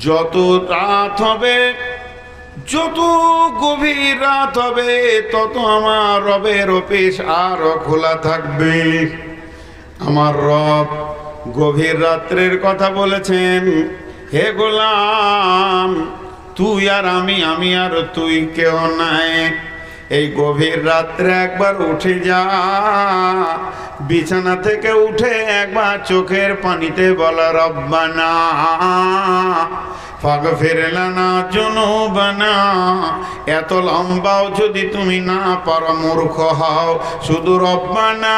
যত রাত হবে, যত গভীর রাত হবে, তত আমার রবের অফিস আরো খোলা থাকবে। আমার রব গভীর রাত্রের কথা বলেছেন, হে গোলাম তুই আর আমি আর তুই কেউ নাই। এই গভীর রাত্রে একবার উঠে যা, বিছানা থেকে উঠে একবার চোখের পানিতে বলা রব্বানা ফাগফির লানা যুনুবানা। এত লম্বাও যদি তুমি না পারো, মূর্খ হও, শুধু রব্বানা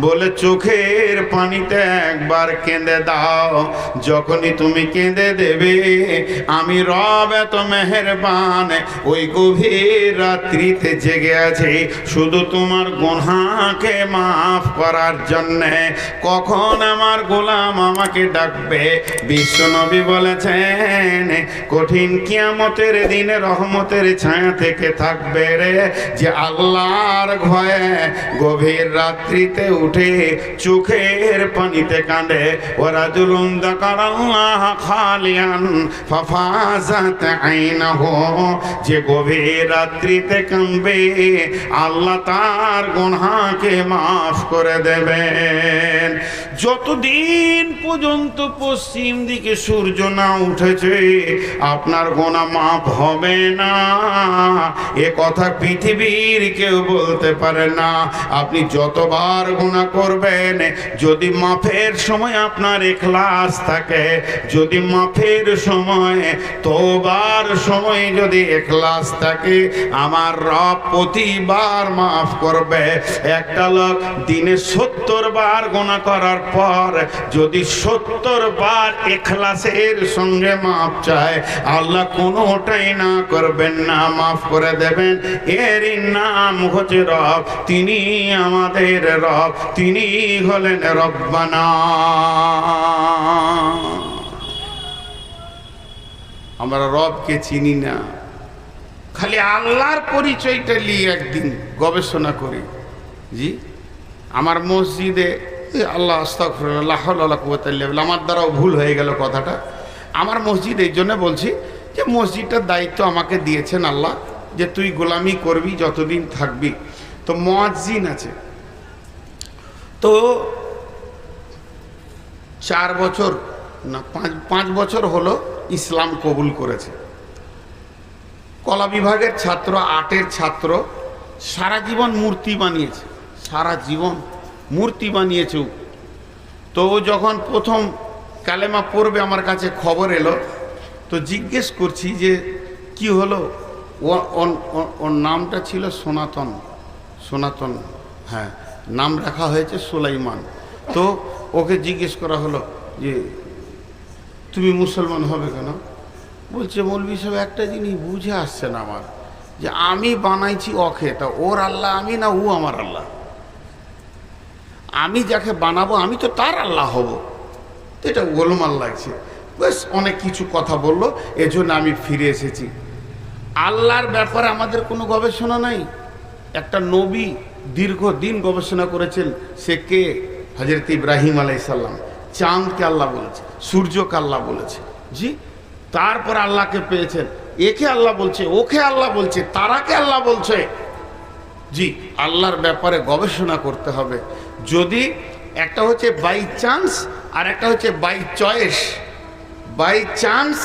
বলে চোখের পানিতে একবার কেঁদে দাও। যখনই তুমি কেঁদে দেবে, আমি রব এত মেহেরবান, ওই গভীর রাত্রিতে জেগে আছে শুধু তোমার গুনাহকে মাফ করার জন্যে। কখন আমার গোলাম আমাকে ডাকবে? বিশ্বনবী বলেছেন, কঠিন কিয়ামতের দিনে রহমতের ছায়া থেকে থাকবে রে, যে আল্লাহর ভয়ে গভীর রাত্রিতে উঠে চোখের পানিতে কাঁদে। ওয়ারাজুলুন যাকারাল্লাহ খালিয়ান ফাফাজাত আইনাহু, যে গভীর রাত্রিতে কাঁদবে আল্লাহ তার গুনাহকে মাফ করে দেবেন। যতদিন পর্যন্ত পশ্চিম দিকে সূর্য না উঠেছে আপনার গুনাহ মাফ হবে না, এ কথা পৃথিবীর কেউ বলতে পারে না। আপনি যতবার গুনাহ করবেন, যদি মাফের সময় আপনার ইখলাস থাকে, যদি মাফের সময় তওবার সময় যদি ইখলাস থাকে, আমার রব প্রতিবার মাফ করবে। একটা লোক দিনে 70 বার গুনাহ করার পর যদি 70 বার ইখলাসের সঙ্গে মাফ চায়, আল্লাহ কোনোটাই না করবেন না, মাফ করে দেবেন। এরই নাম হচ্ছে রব। তিনি আমাদের রব, তিনি হলেন রব্বানা। আমরা রবকে চিনি না, খালি আল্লাহর পরিচয়টা নিয়ে একদিন গবেষণা করি। জি, আমার মসজিদে আল্লাহ আস্তাগফিরুল্লাহ লা হাওলা ওয়ালা কুওয়াতা ইল্লা বিল্লাহ, আমার দ্বারাও ভুল হয়ে গেল কথাটা। আমার মসজিদ এই জন্য বলছি যে মসজিদটার দায়িত্ব আমাকে দিয়েছেন আল্লাহ, যে তুই গোলামি করবি যতদিন থাকবি। তো মুয়াজ্জিন আছে, তো 4 বছর না 5 বছর হলো ইসলাম কবুল করেছে। কলা বিভাগের ছাত্র, 8-এর ছাত্র, সারা জীবন মূর্তি বানিয়েছে, সারা জীবন মূর্তি বানিয়েছে। তো যখন প্রথম কালেমা পড়বে আমার কাছে খবর এলো, তো জিজ্ঞেস করছি যে কি হলো। ওর নামটা ছিল সনাতন, সনাতন, হ্যাঁ, নাম রাখা হয়েছে সুলাইমান। তো ওকে জিজ্ঞেস করা হলো যে তুমি মুসলমান হবে কেন? বলছে মৌলভী সাহেব একটা জিনিস বুঝে আসছে না আমার, যে আমি বানাইছি ওকে, তা ওর আল্লাহ আমি না ও আমার আল্লাহ? আমি যাকে বানাবো আমি তো তার আল্লাহ হব। তো এটা গোলমাল লাগছে। বেশ অনেক কিছু কথা বললো, এজন্য আমি ফিরে এসেছি। আল্লাহর ব্যাপারে আমাদের কোনো গবেষণা নাই। একটা নবী দীর্ঘদিন গবেষণা করেছেন, সে কে? হযরত ইব্রাহিম আলাইহিস সালাম। চাঁদকে আল্লাহ বলেছে, সূর্যকে আল্লাহ বলেছে। জি, তারপর আল্লাহকে পেয়েছেন। একে আল্লাহ বলছে, ওকে আল্লাহ বলছে, তারাকে আল্লাহ বলছে। জি, আল্লাহর ব্যাপারে গবেষণা করতে হবে। যদি একটা হচ্ছে বাই চান্স আর একটা হচ্ছে বাই চয়েস। বাই চান্স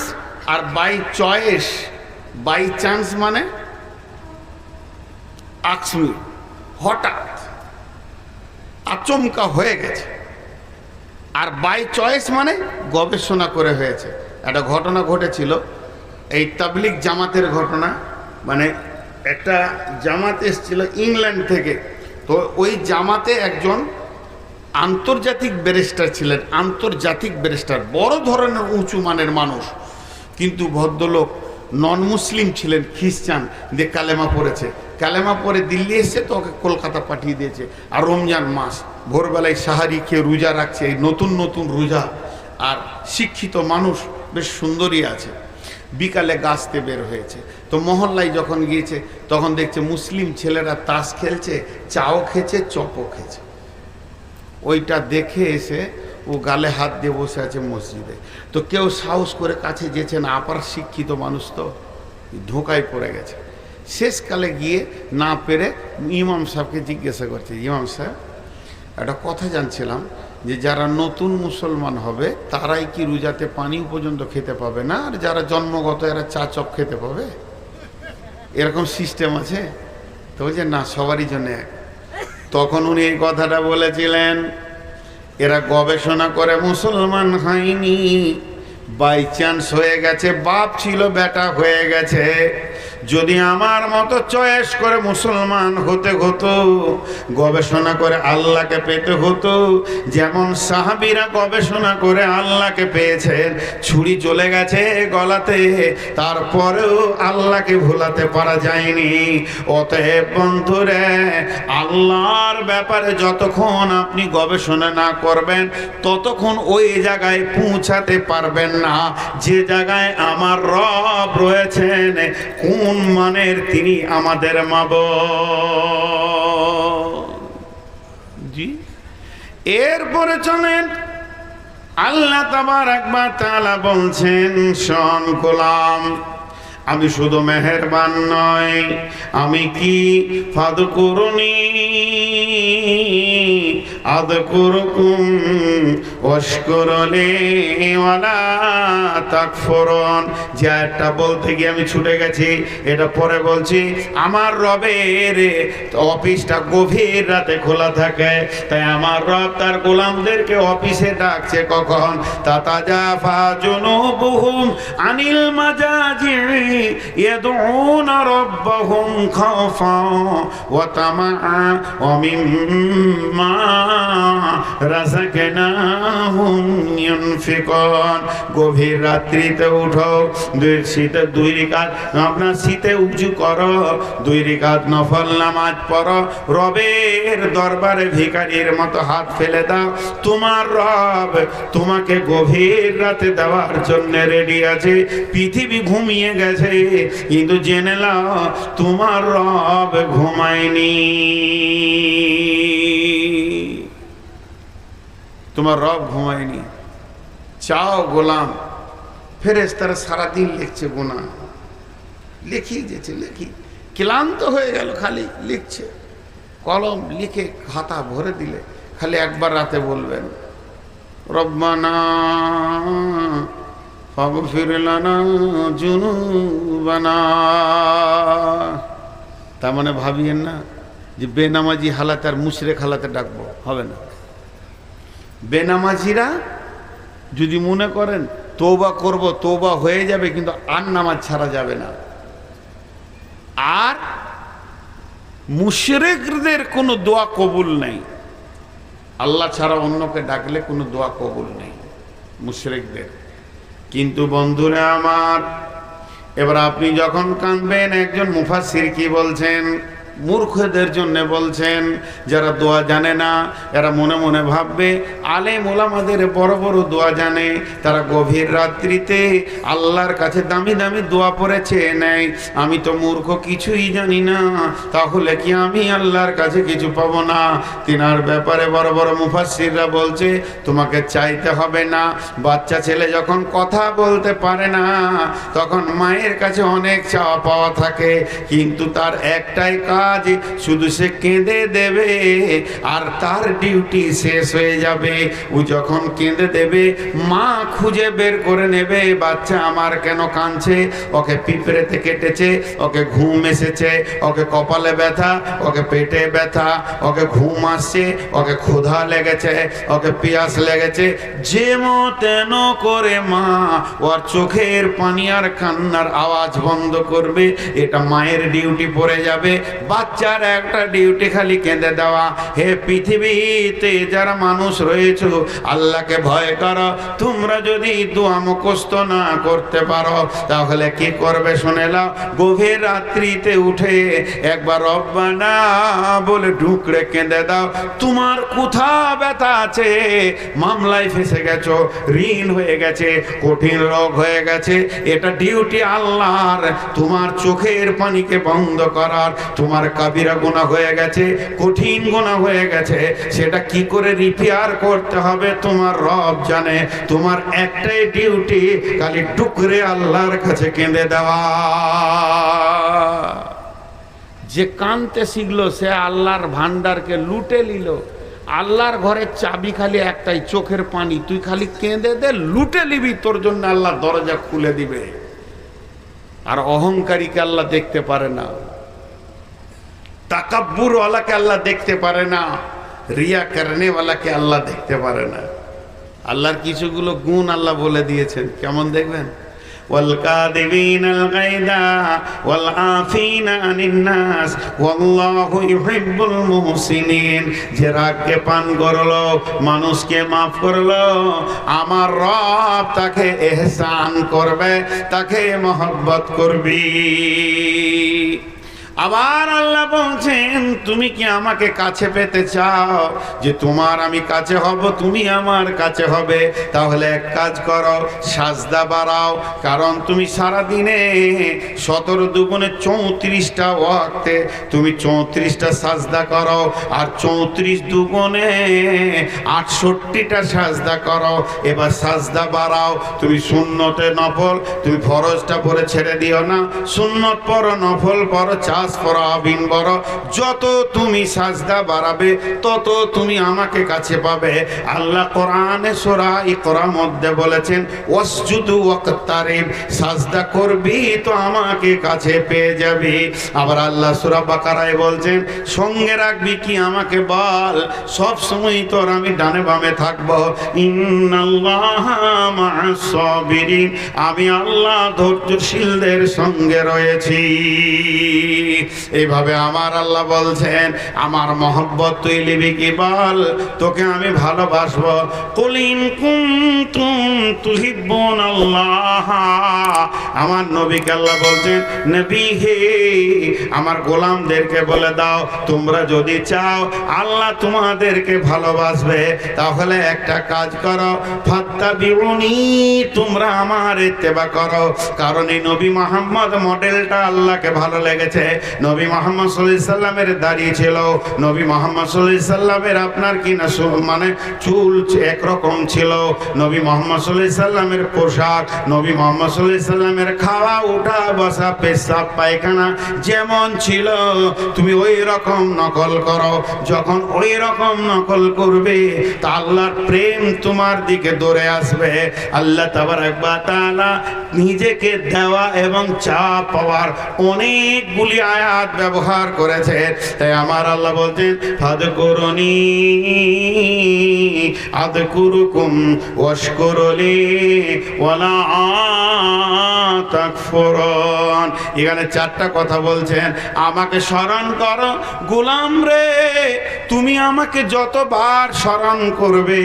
আর বাই চয়েস। বাই চান্স মানে আকস্মিক, হঠাৎ, আচমকা হয়ে গেছে। আর বাই চয়েস মানে গবেষণা করে হয়েছে। একটা ঘটনা ঘটেছিল, এই তাবলিগ জামাতের ঘটনা। মানে একটা জামাত এসেছিল ইংল্যান্ড থেকে। তো ওই জামাতে একজন আন্তর্জাতিক ব্যারিস্টার ছিলেন, আন্তর্জাতিক ব্যারিস্টার, বড় ধরনের উঁচু মানের মানুষ। কিন্তু ভদ্রলোক নন মুসলিম ছিলেন, খ্রিস্টান, দিয়ে কালেমা পড়েছে। কালেমা পড়ে দিল্লি এসছে, তো ওকে কলকাতা পাঠিয়ে দিয়েছে। আর রমজান মাস, ভোরবেলায় সাহারি খেয়ে রোজা রাখছে, এই নতুন নতুন রোজা। আর শিক্ষিত মানুষ, বেশ সুন্দরী আছে। বিকালে গাছতে বের হয়েছে, তো মহল্লায় যখন গিয়েছে তখন দেখছে মুসলিম ছেলেরা তাস খেলছে, চাও খেয়েছে, চপও খেয়েছে। ওইটা দেখে এসে ও গালে হাত দিয়ে বসে আছে মসজিদে। তো কেউ সাহস করে কাছে যেছে না, আপার শিক্ষিত মানুষ তো ধোঁকায় পড়ে গেছে। শেষকালে গিয়ে না পেরে ইমাম সাহেবকে জিজ্ঞাসা করছে, ইমাম সাহেব একটা কথা জানছিলাম যে যারা নতুন মুসলমান হবে তারাই কি রোজাতে পানি পর্যন্ত খেতে পাবে না, আর যারা জন্মগত এরা চা চপ খেতে পাবে, এরকম সিস্টেম আছে? তো বলছে না, সবারই জন্য এক। তখন উনি এই কথাটা বলেছিলেন, এরা গবেষণা করে মুসলমান হয়নি, বাই চান্স হয়ে গেছে, বাপ ছিল বেটা হয়ে গেছে। যদি আমার মতো চয়েস করে মুসলমান হতে হতো, গবেষণা করে আল্লাহকে পেতে হতো, যেমন সাহাবীরা গবেষণা করে আল্লাহকে পেয়েছেন, ছুরি চলে গেছে গলাতে, তারপরেও আল্লাহকে ভোলাতে পারা যায়নি। অতএব বন্ধুরে, আল্লাহর ব্যাপারে যতক্ষণ আপনি গবেষণা না করবেন ততক্ষণ ওই জায়গায় পৌঁছাতে পারবেন না যে জায়গায় আমার রব রয়েছেন, কোন মানের তিনি আমাদের মাবুদ। জি, এরপরে চলেন আল্লাহ তাবারক ওয়া তাআলা বলছেন, শোন গোলাম, আমি শুধু মেহেরবান নয়, আমি কি ফাদকুরুনি আযকুরুকুম ওয়াশকুরুলি ওয়ালা তাকফুরুন। যে একটা বলতে গিয়ে আমি ছুটে গেছি, এটা পরে বলছি। আমার রবের অফিসটা গভীর রাতে খোলা থাকে, তাই আমার রব তার গোলামদেরকে অফিসে ডাকছে কখন? তাতাজাফা জুনুবুহুম আনিল মাজাজি ইয়াদউনা রাব্বাহুম খাওফান ওয়া তামাআ ওয়া মিম্মা রাযাকনাহুম ইউনফিকুন। গভীর রাত্রিতে উঠো, শীতে 2 রাকাত আপনার শীতে উজু করো, 2 রাকাত নফল নামাজ পড়ো, রবের দরবারে ভিখারির মতো হাত ফেলে দাও। তোমার রব তোমাকে গভীর রাতে দেওয়ার জন্য রেডি আছে। পৃথিবী ঘুমিয়ে গেছে, কিন্তু জেনে নাও তোমার রব ঘুমায়নি। তোমার রব ঘুমায়নি। চাও গোলাম, ফেরেশতারা সারাদিন লিখছে গুনাহ, লিখি যেছে, লিখি ক্লান্ত হয়ে গেল, খালি লিখছে। কলম লিখে খাতা ভরে দিলে খালি একবার রাতে বলবেন, রব্বানা ফাগফির লানা যুনুবানা। তার মানে ভাবিয়েন না যে বেনামাজি হালাতে আর মুশরিক হালাতে ডাকবো, হবে না। বেনামাজিরা যদি মনে করেন তওবা করব, তওবা হয়ে যাবে, কিন্তু আর নামাজ ছাড়া যাবে না। আর মুশরিকদের কোনো দোয়া কবুল নেই, আল্লাহ ছাড়া অন্যকে ডাকলে কোনো দোয়া কবুল নেই মুশরিকদের। কিন্তু বন্ধুরা আমার, এবার আপনি যখন কাঁদবেন, একজন মুফাসসির কি বলছেন? মূর্খদের জন্য বলছেন, যারা দোয়া জানে না, এরা মনে মনে ভাববে আলেম ওলামাদের বড় বড় দোয়া জানে, তারা গভীর রাত্রিতে আল্লাহর কাছে দামি দামি দোয়া পড়ে চেয়ে নেয়। আমি তো মূর্খ, কিছুই জানি না, তাহলে কি আমি আল্লাহর কাছে কিছু পাবো না? তিনার ব্যাপারে বড় বড় মুফাসসিররা বলছে, তোমাকে চাইতে হবে না। বাচ্চা ছেলে যখন কথা বলতে পারে না, তখন মায়ের কাছে অনেক চাওয়া পাওয়া থাকে, কিন্তু তার একটাই কাজ, শুধু সে কেঁদে দেবে আর তার ডিউটি শেষ হয়ে যাবে। ও যখন কেঁদে দেবে, মা খুঁজে বের করে নেবে বাচ্চা আমার কেন কাঁদছে। ওকে পিঁপড়েতে কেটেছে, ওকে ঘুম এসেছে, ওকে কপালে ব্যথা, ওকে পেটে ব্যথা, ওকে ঘুম আসছে, ওকে ক্ষুধা লেগেছে, ওকে পিয়াস লেগেছে। যেমন তেন করে মা ওর চোখের পানি আর কান্নার আওয়াজ বন্ধ করবে। এটা মায়ের ডিউটি পড়ে যাবে। বাচ্চার একটা ডিউটি খালি কেঁদে দেওয়া। হে পৃথিবীতে যারা মানুষ রয়েছে, আল্লাহকে ভয় করো। তোমরা যদি দোয়া মুখস্থ না করতে পারো, তাহলে কি করবে শুনে নাও। গভীর রাত্রিতে উঠে একবার রব্বানা বলে ঢুকরে কেঁদে দাও। তোমার কোথা ব্যথা আছে, মামলায় ফেসে গেছো, ঋণ হয়ে গেছে, কঠিন রোগ হয়ে গেছে, এটা ডিউটি আল্লাহর, তোমার চোখের পানিকে বন্ধ করার, তোমার তোমার কাবিরা গুনাহ হয়ে গেছে, কঠিন গুনাহ হয়ে গেছে, সেটা কি করে রিপেয়ার করতে হবে তোমার রব জানে। তোমার একটাই ডিউটি, খালি টুকরে আল্লাহর কাছে কেঁদে দেওয়া। যে কানতে শিখলো সে আল্লাহর ভান্ডারকে লুটে নিল। আল্লাহর ঘরের চাবি খালি একটাই, চোখের পানি। তুই খালি কেঁদে দে, লুটে নিবি, তোর জন্য আল্লাহ দরজা খুলে দিবে। আর অহংকারীকে আল্লাহ দেখতে পারে না, তাকাব্বুর ওয়ালাকে আল্লাহ দেখতে পারে না, রিয়া করনে ওয়ালাকে আল্লাহ দেখতে পারে না। আল্লাহর কিছুগুলো গুণ আল্লাহ বলে দিয়েছেন, কেমন দেখবেন? والكاذبين الغيظ والعافين عن الناس والله يحب المحسنين। যে রাগকে পান করলো, মানুষকে মাফ করলো, আমার রব তাকে ইহসান করবে, তাকে মহব্বত করবি। আবার আল্লাহ বলছেন, তুমি কি আমাকে কাছে পেতে চাও, যে তোমার আমি কাছে হব, তুমি আমার কাছে হবে? তাহলে এক কাজ করো, সাজদা বাড়াও। কারণ তুমি সারা দিনে 17 দুগুণে 34টা ওয়াক্তে তুমি 34টা সাজদা করো, আর 34 দুগুণে 68টা সাজদা করো। এবার সাজদা বাড়াও। তুমি সুন্নতে নফল, তুমি ফরজটা পরে ছেড়ে দিও না, সুন্নত পড়ো, নফল পড়ো, বিন বড়। যত তুমি সাজদা বাড়াবে তত তুমি আমাকে কাছে পাবে। আল্লাহ কোরআনে সূরা ইকরার মধ্যে বলেছেন, ওয়াসজুদু ওয়াকতারিব, সাজদা করবি তো আমাকে কাছে পেয়ে যাবি। আবার আল্লাহ সূরা বাকারায় বলছেন, সঙ্গে রাখবি কি আমাকে বল, সব সময় তোর আমি ডানে বামে থাকবো। ইন্নাল্লাহা মা'আস সাবিরিন, আমি আল্লাহ ধৈর্যশীলদের সঙ্গে রয়েছি। এইভাবে আমার আল্লাহ বলছেন, আমার মহব্বত তুই নিবি কি বল, তোকে আমি ভালোবাসবো। কুল ইন কুনতুম তুহিব্বুনাল্লাহ, আমার নবীকে আল্লাহ বলছেন, নবী হে আমার গোলামদেরকে বলে দাও, তোমরা যদি চাও আল্লাহ তোমাদেরকে ভালোবাসবে, তাহলে একটা কাজ করো, ফাত্তাবিউনি, তোমরা আমার ইত্তেবা করো। কারণ এই নবী মুহাম্মদ মডেলটা আল্লাহকে ভালো লেগেছে। নবী মুহাম্মদ সাল্লাল্লাহু আলাইহি সাল্লামের দাড়ি ছিল, নবী মুহাম্মদ সাল্লাল্লাহু আলাইহি সাল্লামের আপনার কি না মানে চুল একরকম ছিল, নবী মুহাম্মদ সাল্লাল্লাহু আলাইহি সাল্লামের পোশাক, নবী মুহাম্মদ সাল্লাল্লাহু আলাইহি সাল্লামের খাওয়া উঠা বসা পেশাব পায়খানা যেমন ছিল, তুমি ওই রকম নকল করো। যখন ওই রকম নকল করবে তা আল্লাহর প্রেম তোমার দিকে দৌড়ে আসবে। আল্লাহ তাবারক ওয়া তাআলা নিজেকে দেওয়া এবং চা পাওয়ার অনেকগুলি আয়াত ব্যবহার করেছে। তাই আমার আল্লাহ বলছেন, ফাদকুরুনি আযকুরুকুম ওয়াশকুরুলি ওয়ালা তাকফুরুন। এখানে 4টা কথা বলছেন, আমাকে স্মরণ করো গোলাম রে, তুমি আমাকে যতবার স্মরণ করবে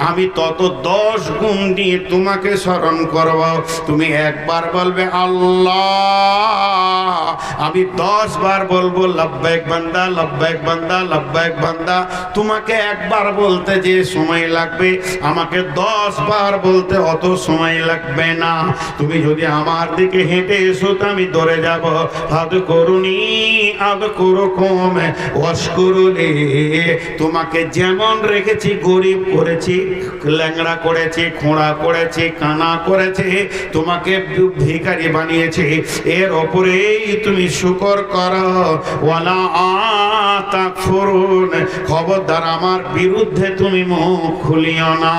আমি তত 10 গুণ দিয়ে তোমাকে স্মরণ করব। তুমি একবার বলবে আল্লাহ, আমি 10 বার বলবো লব্বাইক বান্দা, লব্বাইক বান্দা, লব্বাইক বান্দা। তোমাকে একবার বলতে যে সময় লাগবে আমাকে 10 বার বলতে অত সময় লাগবে না। তুমি যদি আমার দিকে হেঁটে এসো তো আমি দৌড়ে যাব। ফাদকুরুনি আযকুরুকুম ওয়াশকুরুলি, তোমাকে যেমন রেখেছি, গরিব করেছি, ল্যাংড়া করেছি, খোঁড়া করেছি, কানা করেছি, তোমাকে ভিখারি বানিয়েছি, এর ওপরেই তুমি শুকর করো। ওয়ালা তাকফুরুন, খবরদার আমার বিরুদ্ধে তুমি মুখ খুলিও না।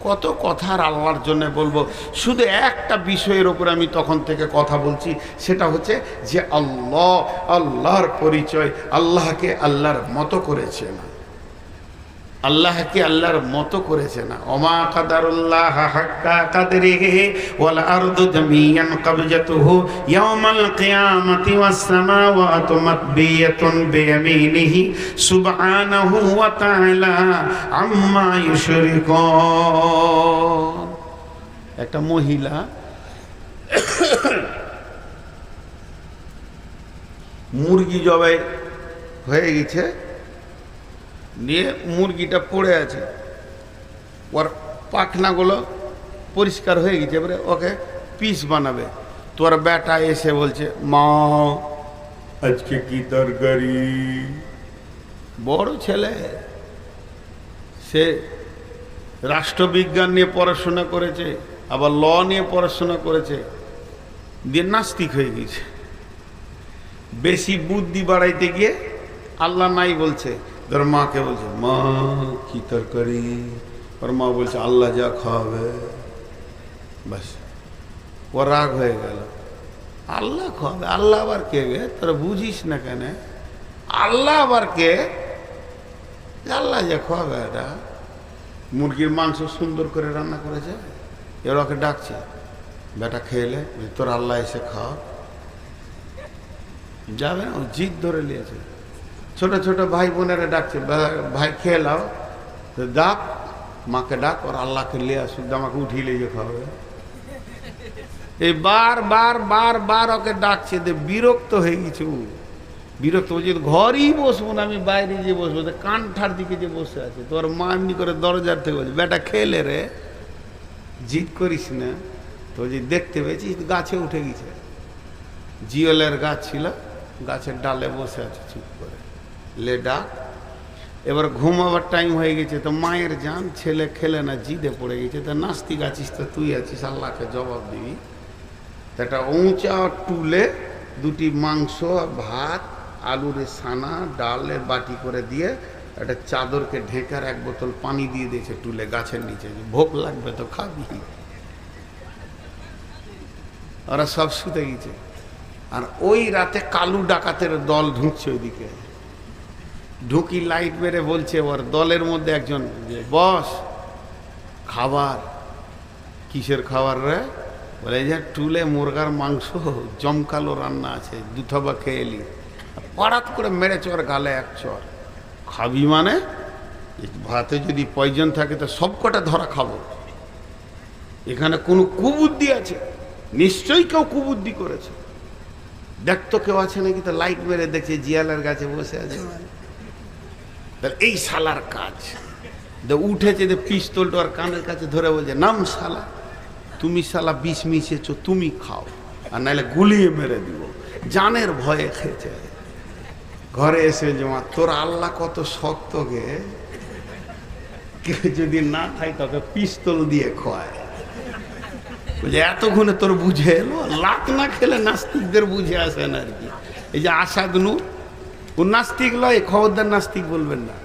কত কথার আল্লাহর জন্য বলবো। শুধু একটা বিষয়ের ওপর আমি তখন থেকে কথা বলছি, সেটা হচ্ছে যে আল্লাহ, আল্লাহর পরিচয়, আল্লাহকে আল্লাহর মতো করেছে না, আল্লাহকে আল্লাহর মতো করেছে না। ওমা কাদারুল্লাহ হাক্কা কাদরিহি ওয়াল আরদু জামিয়ান কবজাতুহু ইয়াওমাল কিয়ামাতি ওয়াস সামাওয়াতু মাতবিয়াতুন বিয়ামিনিহি সুবহানাহু ওয়া তাআলা আম্মা ইউশরিকুন। একটা মহিলা মুরগি জবাই হয়ে গেছে, নিয়ে মুরগিটা পড়ে আছে, ওর পাখনাগুলো পরিষ্কার হয়ে গেছে, এবারে ওকে পিস বানাবে। তোর বেটা এসে বলছে, মা আজকে কি তরকারি? বড় ছেলে, সে রাষ্ট্রবিজ্ঞান নিয়ে পড়াশোনা করেছে, আবার ল নিয়ে পড়াশোনা করেছে, দিয়ে নাস্তিক হয়ে গেছে। বেশি বুদ্ধি বাড়াইতে গিয়ে আল্লাহ নাই বলছে, তোর মাকে বলছে, মা কি তরকারি? ওর মা বলছে, আল্লাহ যা খাওয়াবে। বাস, ও রাগ হয়ে গেল। আল্লাহ খাওয়াবে? আল্লাহ আবার কে গে? তোরা বুঝিস না কেন? আল্লাহ আবার কে? আল্লাহ যা খাওয়াবে। এটা মুরগির মাংস সুন্দর করে রান্না করেছে, এর ওকে ডাকছে, বেটা খেলে তোর আল্লাহ এসে খাওয়া যাবে না। ও জিদ ধরে নিয়েছে। ছোট ছোট ভাই বোনেরা ডাকছে, ভাই খেয়ে লাও, ডাক মাকে, ডাক, ওর আল্লাহকে নিয়ে আসুক, আমাকে উঠিয়ে নিয়ে খাওয়াবে। এই বার বার বার বার ওকে ডাকছে, বিরক্ত হয়ে গেছে। বিরক্ত হয়েছে, ঘরেই বসবো না, আমি বাইরে গিয়ে বসবো। কানঠার দিকে যে বসে আছে, তোর মা এমনি করে দরজার থেকে বলছে, বেটা খেলে রে, জিদ করিস না। তো যে দেখতে পেয়েছি গাছে উঠে গেছে, জিওলের গাছ ছিল, গাছের ডালে বসে আছে চুপ করে, লে ডাক। এবার ঘুমাবার টাইম হয়ে গেছে, তো মায়ের জান, ছেলে খেলে না, জিদে পড়ে গেছে। তা নাস্তিক আছিস তো তুই আছিস, আল্লাহকে জবাব দিবি। একটা উঁচা টুলে দুটি মাংস, ভাত, আলুর সানা, ডালের বাটি করে দিয়ে একটা চাদরকে ঢেকার এক বোতল পানি দিয়ে দিয়েছে টুলে গাছের নিচে, ভোগ লাগবে তো খাবি। ওরা সব শুতে গেছে। আর ওই রাতে কালু ডাকাতের দল ঢুকছে ওইদিকে, ঢুকি লাইট মেরে বলছে ওর দলের মধ্যে একজন, যে বস খাবার। কিসের খাবার রে? বলে যে টুলে মুরগার মাংস জমকালো রান্না আছে, দুথবা খেয়ে এলি। পাড়াত করে মেরে চর গালে এক চর। খাবি মানে? ভাতে যদি পয়জন থাকে তো সব কটা ধরা খাবো। এখানে কোনো কুবুদ্ধি আছে? নিশ্চয়ই কেউ কুবুদ্ধি করেছে। দেখতো কেউ আছে নাকি? তো লাইট মেরে দেখছে জিয়ালের গাছে বসে আছে। তাহলে এই শালার কাজ। উঠেছে, পিস্তলটা আর কানের কাছে ধরে বলছে, নাম শালা, তুমি শালা বিষ মিশিয়েছ, তুমি খাও, আর নাহলে গুলিয়ে মেরে দিব। জানের ভয়ে খেয়েছে। ঘরে এসে জমা, তোর আল্লাহ কত শক্ত গে, কেউ যদি না খাই তোকে পিস্তল দিয়ে খোয়ায়। বলছে এতক্ষণে তোর বুঝে এলো? লাত না খেলে নাস্তিকদের বুঝে আসে না আর কি। এই যে আসাদ নূর, ও নাস্তিক লয়, খবরদার নাস্তিক বলবেন না।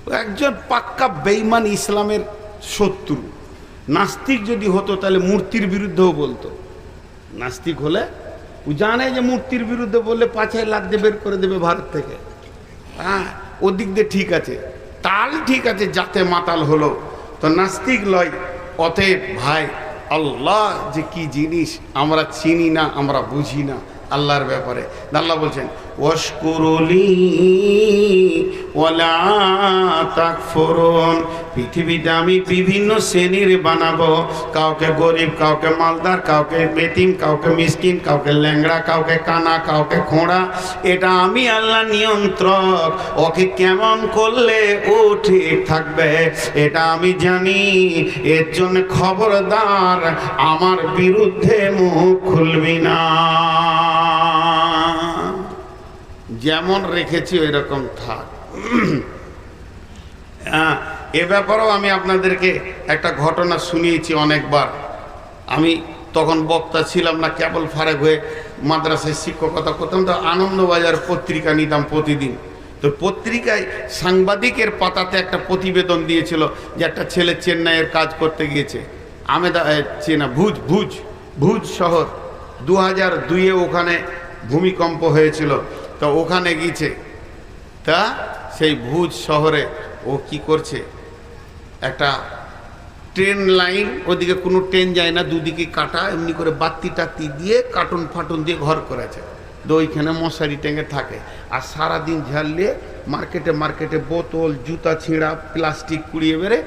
ও একজন পাক্কা বেঈমান, ইসলামের শত্রু। নাস্তিক যদি হতো তাহলে মূর্তির বিরুদ্ধেও বলতো। নাস্তিক হলে ও জানে যে মূর্তির বিরুদ্ধে বললে 5 লাখ দিয়ে বের করে দেবে ভারত থেকে। হ্যাঁ, ওদিক দিয়ে ঠিক আছে, তাল ঠিক আছে, যাতে মাতাল হলো। তো নাস্তিক লয়। অতএব ভাই, আল্লাহ যে কি জিনিস আমরা চিনি না, আমরা বুঝি না আল্লাহর ব্যাপারে। আল্লাহ বলছেন, ওয়াশকুরুলি ওয়ালা তাকফুরুন। পৃথিবীতে আমি বিভিন্ন শ্রেণীর বানাবো, কাউকে গরিব, কাউকে মালদার, কাউকে বেতিম, কাউকে মিসকিন, কাউকে ল্যাংড়া, কাউকে কানা, কাউকে খোঁড়া। এটা আমি আল্লাহ নিয়ন্ত্রক। ওকে কেমন করলে ও ঠিক থাকবে এটা আমি জানি। এর জন্য খবরদার আমার বিরুদ্ধে মুখ খুলবি না। যেমন রেখেছি ওই রকম থাক। এ ব্যাপারেও আমি আপনাদেরকে একটা ঘটনা শুনিয়েছি অনেকবার। আমি তখন বক্তা ছিলাম না, কেবল ফারেক হয়ে মাদ্রাসায় শিক্ষকতা করতাম। তো আনন্দবাজার পত্রিকা নিতাম প্রতিদিন। তো পত্রিকায় সাংবাদিকের পাতাতে একটা প্রতিবেদন দিয়েছিল যে একটা ছেলে চেন্নাইয়ের কাজ করতে গিয়েছে। ভুজ শহর 2002-এ ওখানে ভূমিকম্প হয়েছিল। তো ওখানে গিয়েছে। তা সেই ভুজ শহরে ও কি করছে, একটা ট্রেন লাইন, ওদিকে কোনো ট্রেন যায় না, দুদিকে কাটা, এমনি করে বাতি টাতি দিয়ে কার্টুন ফাটুন দিয়ে ঘর করেছে। তো ওইখানে মশারি টেঙে থাকে। আর সারাদিন ঝালিয়ে মার্কেটে মার্কেটে বোতল, জুতা ছিঁড়া, প্লাস্টিক কুড়িয়ে বেড়ে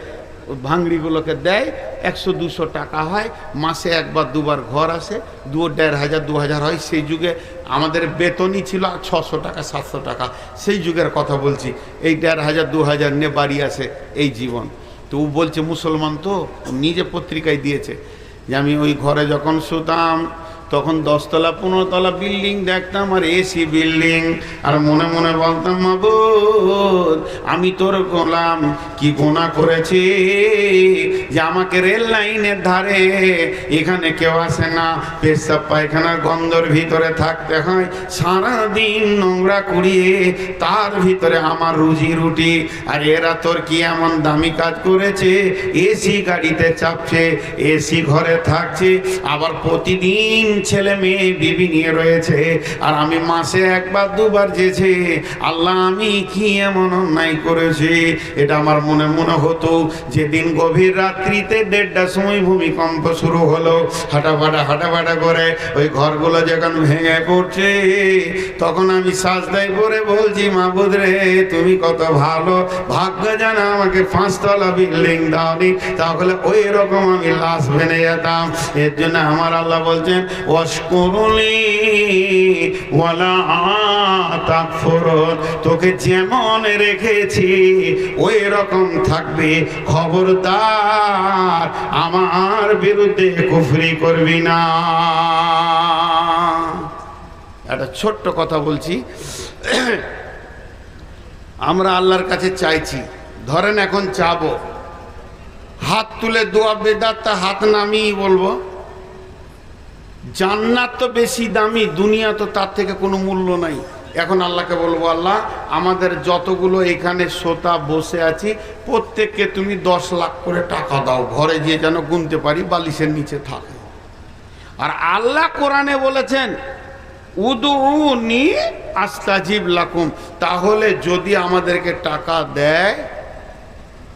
ভাঙড়িগুলোকে দেয়। 100-200 টাকা হয়, মাসে 1-2 ঘর আসে, 2,500-2,000 হয়। সেই যুগে আমাদের বেতনই ছিল 600 টাকা 700 টাকা, সেই যুগের কথা বলছি। এই 1,500-2,000 নিয়ে বাড়ি আসে, এই জীবন। তো ও বলছে মুসলমান, তো নিজে পত্রিকায় দিয়েছে যে আমি ওই ঘরে যখন শুতাম তখন 10 তলা 15 তলা বিল্ডিং দেখতাম আর এসি বিল্ডিং, আর মনে মনে বলতাম মাবুদ আমি তোর গোলাম, কি গুনাহ করেছি যে আমাকে রেল লাইনের ধারে এখানে কেউ আসে না, পেশাব পায়খানার গন্ধর ভিতরে থাকতে হয়, সারাদিন নোংরা কুড়িয়ে তার ভিতরে আমার রুজি রুটি। আর এরা তোর কি এমন দামি কাজ করেছে, এসি গাড়িতে চাপছে, এসি ঘরে থাকছে, আবার প্রতিদিন ছেলে মেয়ে বিবি নিয়ে রয়েছে, আর আমি মাসে একবার দুবার যেছে। আল্লাহ আমি কি এমন অন্যায় করেছি? এটা আমার মনে মনে হতো। যেদিন গভীর রাত্রিতে 1:30টার সময় ভূমিকম্প শুরু হলো, হাঁটাফাটা করে ওই ঘরগুলো যখন ভেঙে পড়ছে, তখন আমি সাজদায় পড়ে বলছি মাবুদ রে তুমি কত ভালো, ভাগ্য জানা আমাকে 5 তলা বিল্ডিং দাওনি, তাহলে ওই রকম আমি লাশ ভেঙে যেতাম। এর জন্য আমার আল্লাহ বলছেন ওয়াশকুরুলি ওয়ালা তাকফুরুন, তোকে যেমন রেখেছি ওই রকম থাকবে, খবরদার আমার বিরুদ্ধে কুফরি করবি না। একটা ছোট্ট কথা বলছি, আমরা আল্লাহর কাছে চাইছি, ধরেন এখন চাবো, হাত তুলে দোয়া বেদাত, তা হাত নামিয়ে বলবো জান্নাত তো বেশি দামি, দুনিয়া তো তার থেকে কোনো মূল্য নাই। এখন আল্লাহকে বলবো আল্লাহ আমাদের যতগুলো এখানে শ্রোতা বসে আছি প্রত্যেককে তুমি 10 লাখ করে টাকা দাও, ঘরে গিয়ে যেন গুনতে পারি বালিশের নিচে থাকে। আর আল্লাহ কোরআনে বলেছেন উদউনি আস্তাজিব লাকুম, তাহলে যদি আমাদেরকে টাকা দেয়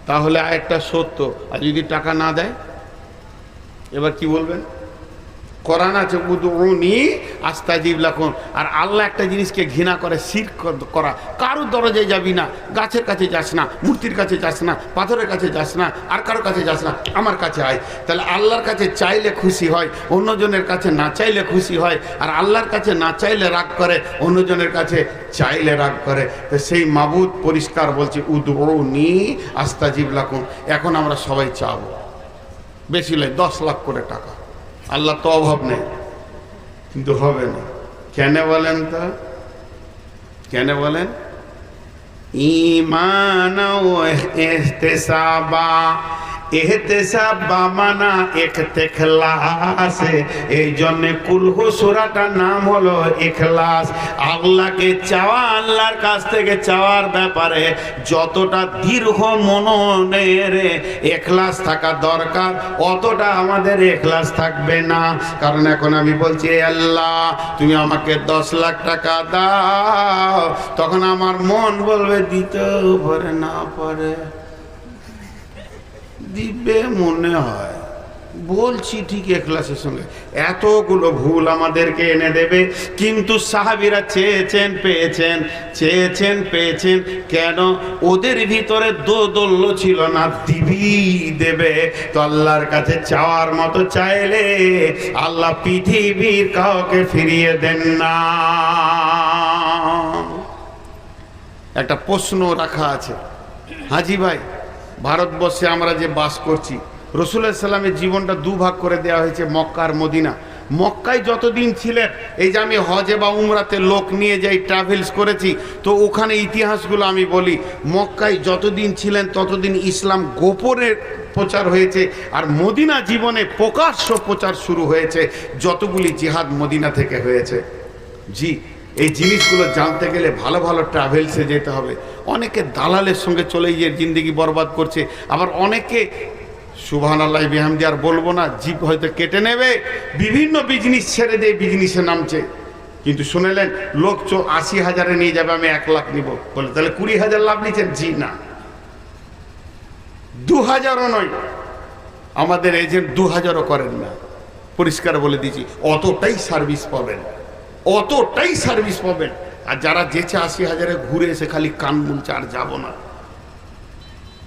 তাহলে আরেকটা সত্য, আর যদি টাকা না দেয় এবার কি বলবেন? কোরআন আছে উদউনি আস্তাজিব লাকুম। আর আল্লাহ একটা জিনিসকে ঘৃণা করে, শিরক করা। কারো দরজায় যাবি না, গাছের কাছে যাস না, মূর্তির কাছে যাস না, পাথরের কাছে যাস না, আর কারো কাছে যাস না, আমার কাছে আয়। তাহলে আল্লাহর কাছে চাইলে খুশি হয়, অন্যজনের কাছে না চাইলে খুশি হয়। আর আল্লাহর কাছে না চাইলে রাগ করে, অন্যজনের কাছে চাইলে রাগ করে। তো সেই মাবুদ পরিষ্কার বলছে উদউনি আস্তাজিব লাকুম। এখন আমরা সবাই চাবো, বেশি নয় 10 লাখ করে টাকা। আল্লাহ তো অভাব নেই, কিন্তু হবে না। কেন বলেন তো? কেন বলেন? ঈমান ও ইহতিসাবা, ইহতিসাবা মানা ইখতিখলাস। এই জন্য কুলহু সূরাটার নাম হলো ইখলাস। আল্লাহকে চাওয়া, আল্লাহর কাছ থেকে চাওয়ার ব্যাপারে যতটা দীর্ঘ মননের ইখলাস থাকা দরকার, অতটা আমাদের ইখলাস থাকবে না। কারণ এখন আমি বলছি আল্লাহ তুমি আমাকে 10 লাখ টাকা দাও, তখন আমার মন বলবে দিতে পারে না পারে, দিবে মনে হয়, বলছি ঠিক ইখলাসের সঙ্গে। এতগুলো ভুল আমাদেরকে এনে দেবে। কিন্তু সাহাবীরা চেয়েছেন পেয়েছেন, চেয়েছেন পেয়েছেন। কেন? ওদের ভিতরে দোদল্য ছিল না, দিবি দেবে। তো আল্লাহর কাছে চাওয়ার মতো চাইলে আল্লাহ পৃথিবীর কাউকে ফিরিয়ে দেন না। একটা প্রশ্ন রাখা আছে, হাজি ভাই ভারতবর্ষে আমরা যে বাস করছি, রাসূলুল্লাহ সাল্লামের জীবনটা 2 ভাগ করে দেওয়া হয়েছে, মক্কা আর মদিনা। মক্কায় যতদিন ছিলেন, এই যে আমি হজে বা উমরাতে লোক নিয়ে যাই, ট্রাভেলস করেছি, তো ওখানে ইতিহাসগুলো আমি বলি। মক্কায় যতদিন ছিলেন ততদিন ইসলাম গোপনে প্রচার হয়েছে, আর মদিনা জীবনে প্রকাশ্য প্রচার শুরু হয়েছে। যতগুলি জিহাদ মদিনা থেকে হয়েছে। জি, এই জিনিসগুলো জানতে গেলে ভালো ভালো ট্রাভেলসে যেতে হবে। অনেকে দালালের সঙ্গে চলে গিয়ে জিন্দেগি বরবাদ করছে, আবার অনেকে সুবহানাল্লাহ বিহামদি আর বলবো না, জিপ হয়তো কেটে নেবে, বিভিন্ন বিজনেস ছেড়ে দিয়ে বিজনেসে নামছে। কিন্তু শুনেলেন লোক 80,000-এ নিয়ে যাবে, আমি 1 লাখ নিব বলে, তাহলে 20,000 লাভ নিচ্ছেন? জি না, 2,000ও নয়। আমাদের এজেন্ট 2,000ও করেন না, পরিষ্কার বলে দিচ্ছি। অতটাই সার্ভিস পাবেন, অতটাই সার্ভিস পাবেন। আর যারা যেছে 80,000-এ ঘুরে এসে খালি কান মুলছে, আর যাবো না,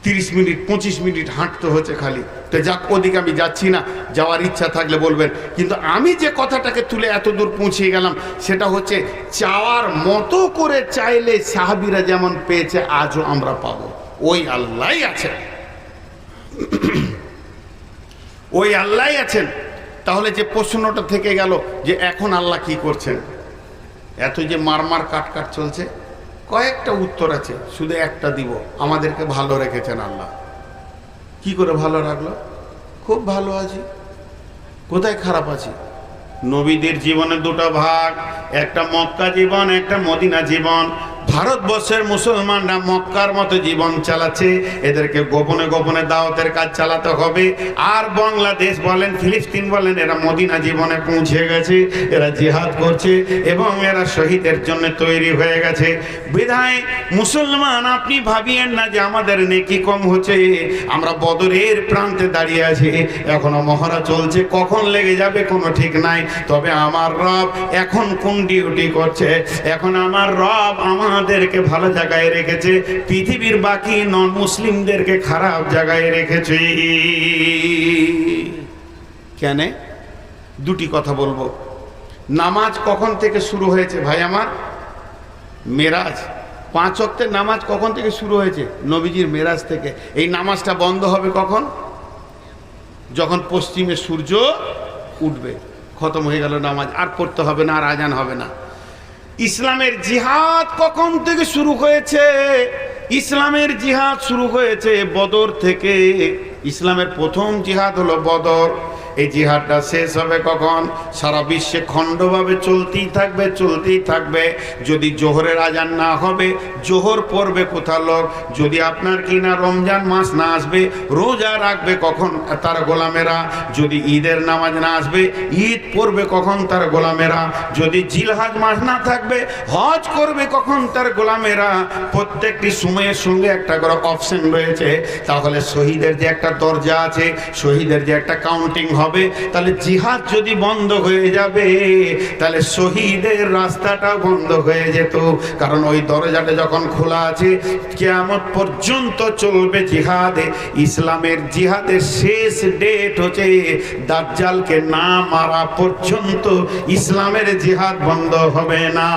30 মিনিট 25 মিনিট হাঁটতে হচ্ছে খালি। তো যাক, ওদিকে আমি যাচ্ছি না, যাওয়ার ইচ্ছা থাকলে বলবেন। কিন্তু আমি যে কথাটাকে তুলে এত দূর পৌঁছে গেলাম, সেটা হচ্ছে চাওয়ার মতো করে চাইলে সাহাবীরা যেমন পেয়েছে আজও আমরা পাবো। ওই আল্লাহই আছেন, ওই আল্লাহই আছেন। তাহলে যে প্রশ্নটা থেকে গেল যে এখন আল্লাহ কি করছেন, এত যে মারমার কাট চলছে, কয়েকটা উত্তর আছে, শুধু একটা দিব। আমাদেরকে ভালো রেখেছেন আল্লাহ। কি করে ভালো রাখলো? খুব ভালো আছি। কোথায় খারাপ আছি? নবীদের জীবনে দুটো ভাগ, একটা মক্কা জীবন, একটা মদিনা জীবন। ভারতবর্ষের মুসলমানরা মক্কার মতো জীবন চালাচ্ছে, এদেরকে গোপনে গোপনে দাওয়াতের কাজ চালাতে হবে। আর বাংলাদেশ বলেন, ফিলিস্তিন বলেন, এরা মদিনা জীবনে পৌঁছে গেছে, এরা জিহাদ করছে এবং এরা শহীদের জন্য তৈরি হয়ে গেছে। বিধায় মুসলমান, আপনি ভাবিয়েন না যে আমাদের নেকি কম হচ্ছে। আমরা বদরের প্রান্তে দাঁড়িয়ে আছি, এখনো মহড়া চলছে, কখন লেগে যাবে কোনো ঠিক নাই। তবে আমার রব এখন কোন ডিউটি করছে? এখন আমার রব আমাদেরকে ভালো জায়গায় রেখেছে, পৃথিবীর বাকি নন মুসলিমদেরকে খারাপ জায়গায় রেখেছে। কেন? দুটি কথা বলবো। নামাজ কখন থেকে শুরু হয়েছে ভাই আমার? মেরাজ, 5 ওয়াক্তের নামাজ কখন থেকে শুরু হয়েছে? নবীজির মেরাজ থেকে। এই নামাজটা বন্ধ হবে কখন? যখন পশ্চিমে সূর্য উঠবে। খতম হয়ে গেল নামাজ, আর পড়তে হবে না, আর আজান হবে না। ইসলামের জিহাদ কখন থেকে শুরু হয়েছে? ইসলামের জিহাদ শুরু হয়েছে বদর থেকে। ইসলামের প্রথম জিহাদ হলো বদর। এই জিহাদটা শেষ হবে কখন? সারা বিশ্বে খণ্ডভাবে চলতেই থাকবে। যদি জোহরের আজান না হবে, জোহর পড়বে কোথা লোক? যদি আপনার কিনা রমজান মাস না আসবে, রোজা রাখবে কখন তার গোলামেরা? যদি ঈদের নামাজ না আসবে, ঈদ পড়বে কখন তার গোলামেরা? যদি জিলহাজ মাস না থাকবে, হজ করবে কখন তার গোলামেরা? প্রত্যেকটি সময়ের সঙ্গে একটা করে অপশন রয়েছে। তাহলে শহীদের যে একটা দরজা আছে, শহীদের যে একটা কাউন্টিং হবে, তাহলে জিহাদ যদি বন্ধ হয়ে যাবে, তাহলে শহীদের রাস্তাটা বন্ধ হয়ে যেত। কারণ ওই দরজাটা যখন খোলা আছে, কিয়ামত পর্যন্ত চলবে জিহাদে। ইসলামের জিহাদের শেষ ডেট হচ্ছে দাজ্জালকে না মারা পর্যন্ত ইসলামের জিহাদ বন্ধ হবে না।